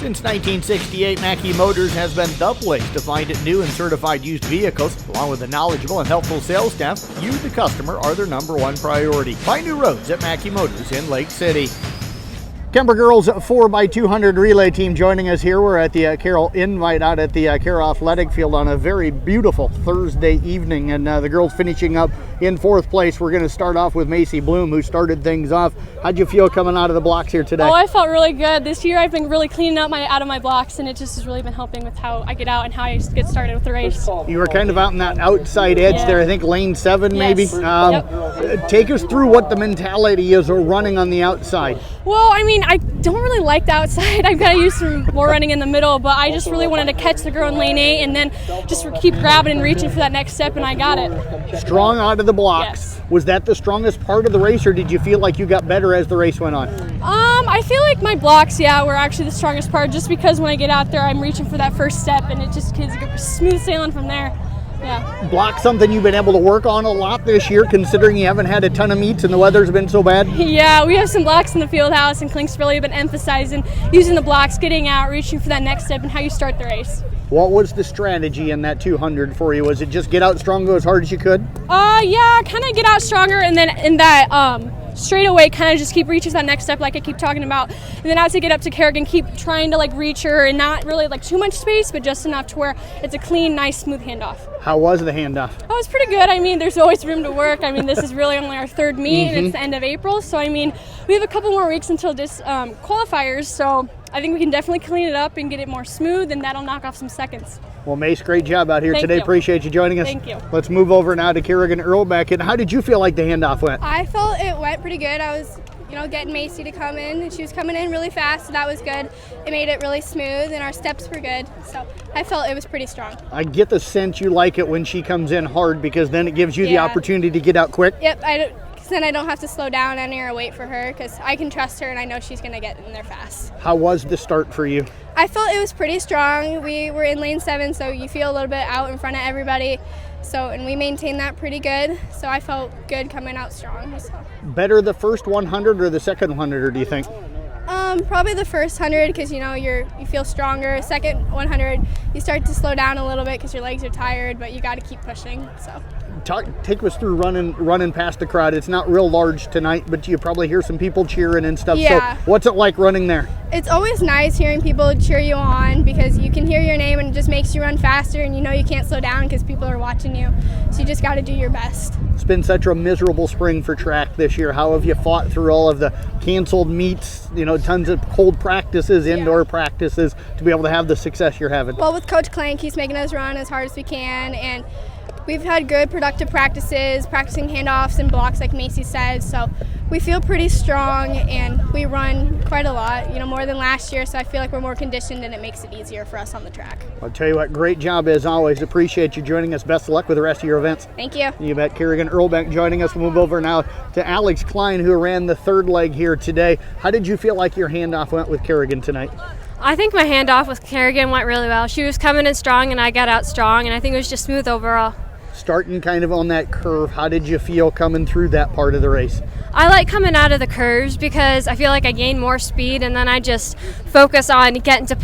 Since 1968, Mackey Motors has been the place to find new and certified used vehicles. Along with a knowledgeable and helpful sales staff, you, the customer, are their number one priority. Find new roads at Mackey Motors in Lake City. Kuemper Girls 4x200 relay team joining us here. We're at the Carroll Invite out at the Carroll Athletic Field on a very beautiful Thursday evening, and the girls finishing up in fourth place. We're going to start off with Macy Bloom, who started things off. How'd you feel coming out of the blocks here today? Oh, I felt really good. This year I've been really cleaning up out of my blocks, and it just has really been helping with how I get out and how I get started with the race. You were kind of out in that outside edge there, I think lane 7 maybe. Yep. Take us through what the mentality is of running on the outside. Well, I mean, I don't really like the outside. I'm kind of used to more running in the middle, but I just really wanted to catch the girl in lane 8 and then just keep grabbing and reaching for that next step, and I got it. Strong out of the blocks. Yes. Was that the strongest part of the race, or did you feel like you got better as the race went on? I feel like my blocks, were actually the strongest part, just because when I get out there, I'm reaching for that first step, and it just is smooth sailing from there. Yeah. Block something you've been able to work on a lot this year, considering you haven't had a ton of meets and the weather's been so bad? Yeah, we have some blocks in the field house, and Klink's really been emphasizing using the blocks, getting out, reaching for that next step, and how you start the race. What was the strategy in that 200 for you? Was it just get out strong, go as hard as you could? Yeah, kind of get out stronger, and then in that straightaway kind of just keep reaching that next step like I keep talking about. And then as I get up to Kerrigan, keep trying to reach her, and not really too much space, but just enough to where it's a clean, nice, smooth handoff. How was the handoff? Oh, it was pretty good. I mean, there's always room to work. I mean, this is really only our third meet, and it's the end of April. So, I mean, we have a couple more weeks until this qualifiers. So I think we can definitely clean it up and get it more smooth, and that'll knock off some seconds. Well, Mace, great job out here today. You. Appreciate you joining us. Thank you. Let's move over now to Kerrigan Irlbeck. And how did you feel like the handoff went? I felt it went pretty good. I was, getting Macy to come in, and she was coming in really fast, so that was good. It made it really smooth, and our steps were good. So I felt it was pretty strong. I get the sense you like it when she comes in hard, because then it gives you the opportunity to get out quick. Yep, then I don't have to slow down any or wait for her, because I can trust her and I know she's going to get in there fast. How was the start for you? I felt it was pretty strong. We were in lane 7, so you feel a little bit out in front of everybody. And we maintained that pretty good. So I felt good coming out strong. So. Better the first 100 or the second 100, do you think? Probably the first 100, because you feel stronger. Second 100, you start to slow down a little bit because your legs are tired, but you got to keep pushing. So. Take us through running past the crowd. It's not real large tonight, but you probably hear some people cheering and stuff. Yeah. So what's it like running there? It's always nice hearing people cheer you on, because you can hear your name and it just makes you run faster, and you can't slow down because people are watching you. So you just got to do your best. It's been such a miserable spring for track this year. How have you fought through all of the canceled meets, tons of cold practices, indoor practices, to be able to have the success you're having? Well, with Coach Klein, he's making us run as hard as we can, and we've had good productive practices, practicing handoffs and blocks like Macy said, so we feel pretty strong, and we run quite a lot, more than last year, so I feel like we're more conditioned, and it makes it easier for us on the track. I'll tell you what, great job as always. Appreciate you joining us. Best of luck with the rest of your events. Thank you. You bet. Kerrigan Irlbeck joining us. We'll move over now to Alex Klein, who ran the third leg here today. How did you feel like your handoff went with Kerrigan tonight? I think my handoff with Kerrigan went really well. She was coming in strong, and I got out strong, and I think it was just smooth overall. Starting kind of on that curve, how did you feel coming through that part of the race? I like coming out of the curves because I feel like I gain more speed, and then I just focus on getting to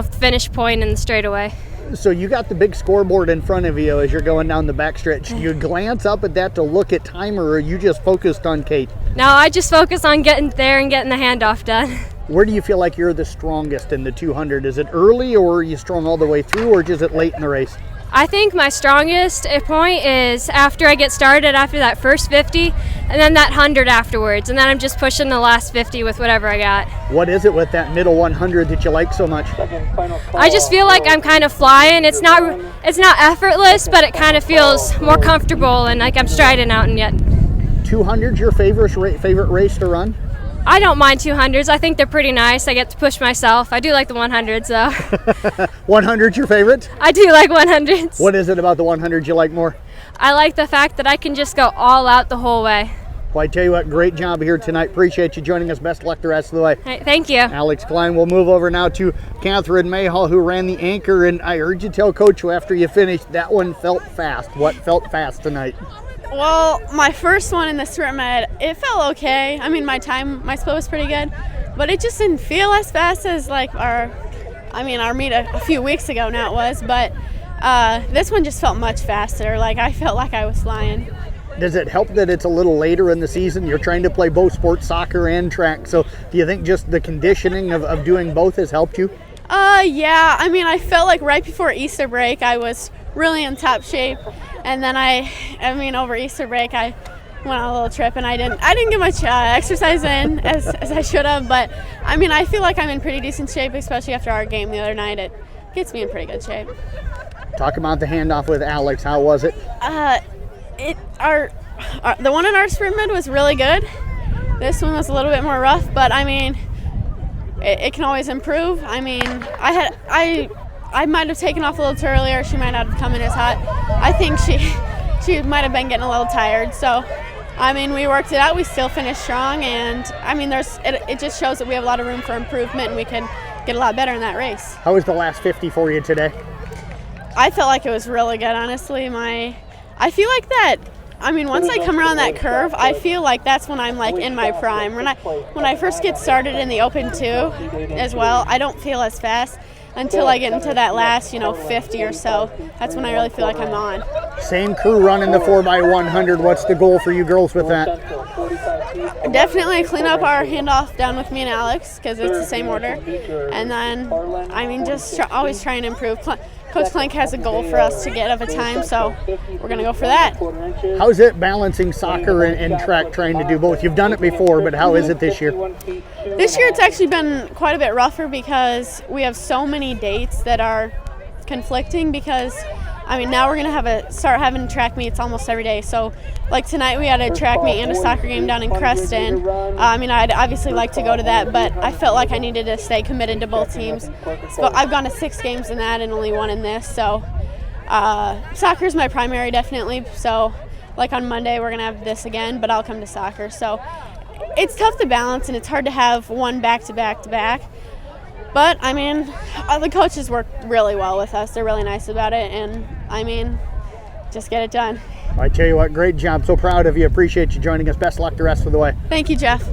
finish point in the straightaway. So you got the big scoreboard in front of you as you're going down the backstretch. Do you glance up at that to look at time, or are you just focused on Kate? No, I just focus on getting there and getting the handoff done. Where do you feel like you're the strongest in the 200? Is it early, or are you strong all the way through, or is it late in the race? I think my strongest point is after I get started, after that first 50, and then that 100 afterwards, and then I'm just pushing the last 50 with whatever I got. What is it with that middle 100 that you like so much? I just feel like I'm kind of flying. It's not effortless, but it kind of feels more comfortable, and like I'm striding out and yet. 200's your favorite race to run? I don't mind 200s. I think they're pretty nice. I get to push myself. I do like the 100s though. 100's your favorite? I do like 100s. What is it about the 100s you like more? I like the fact that I can just go all out the whole way. Well, I tell you what, great job here tonight. Appreciate you joining us. Best of luck the rest of the way. Hey, thank you. Alex Klein. We'll move over now to Kathryn Mayhall, who ran the anchor, and I heard you tell Coach after you finished, that one felt fast. What felt fast tonight? Well, my first one in the sprint med, it felt okay. I mean, my split was pretty good. but it just didn't feel as fast as like our meet a few weeks ago now it was, but this one just felt much faster. Like I felt like I was flying. Does it help that it's a little later in the season? You're trying to play both sports, soccer and track. So do you think just the conditioning of doing both has helped you? Yeah. I mean, I felt like right before Easter break, I was really in top shape. And then over Easter break, I went on a little trip and I didn't get much exercise in as I should have. But I mean, I feel like I'm in pretty decent shape, especially after our game the other night. It gets me in pretty good shape. Talk about the handoff with Alex. How was it? The one in our sprint mid was really good. This one was a little bit more rough, but I mean, it can always improve. I mean, I might have taken off a little too earlier. She might not have come in as hot. I think she might have been getting a little tired. So, I mean, we worked it out. We still finished strong, and I mean, it just shows that we have a lot of room for improvement, and we can get a lot better in that race. How was the last 50 for you today? I felt like it was really good, honestly. I feel like that. I mean, once I come around that curve, I feel like that's when I'm like in my prime. When I first get started in the Open 2 as well, I don't feel as fast until I get into that last, 50 or so. That's when I really feel like I'm on. Same crew running the 4x100. What's the goal for you girls with that? Definitely clean up our handoff down with me and Alex because it's the same order. And then, I mean, just always try and improve. Coach Klein has a goal for us to get of a time, so we're going to go for that. How's it balancing soccer and track, trying to do both? You've done it before, but how is it this year? This year it's actually been quite a bit rougher because we have so many dates that are conflicting because, I mean, now we're going to start having track meets almost every day. So, like tonight we had a track meet and a soccer game down in Creston. I mean, I'd obviously like to go to that, but I felt like I needed to stay committed to both teams. So I've gone to 6 games in that and only 1 in this. So soccer is my primary, definitely. So, like on Monday we're going to have this again, but I'll come to soccer. So it's tough to balance and it's hard to have one back-to-back-to-back. But, I mean, the coaches work really well with us. They're really nice about it. And, I mean, just get it done. I tell you what, great job. So proud of you. Appreciate you joining us. Best luck the rest of the way. Thank you, Jeff.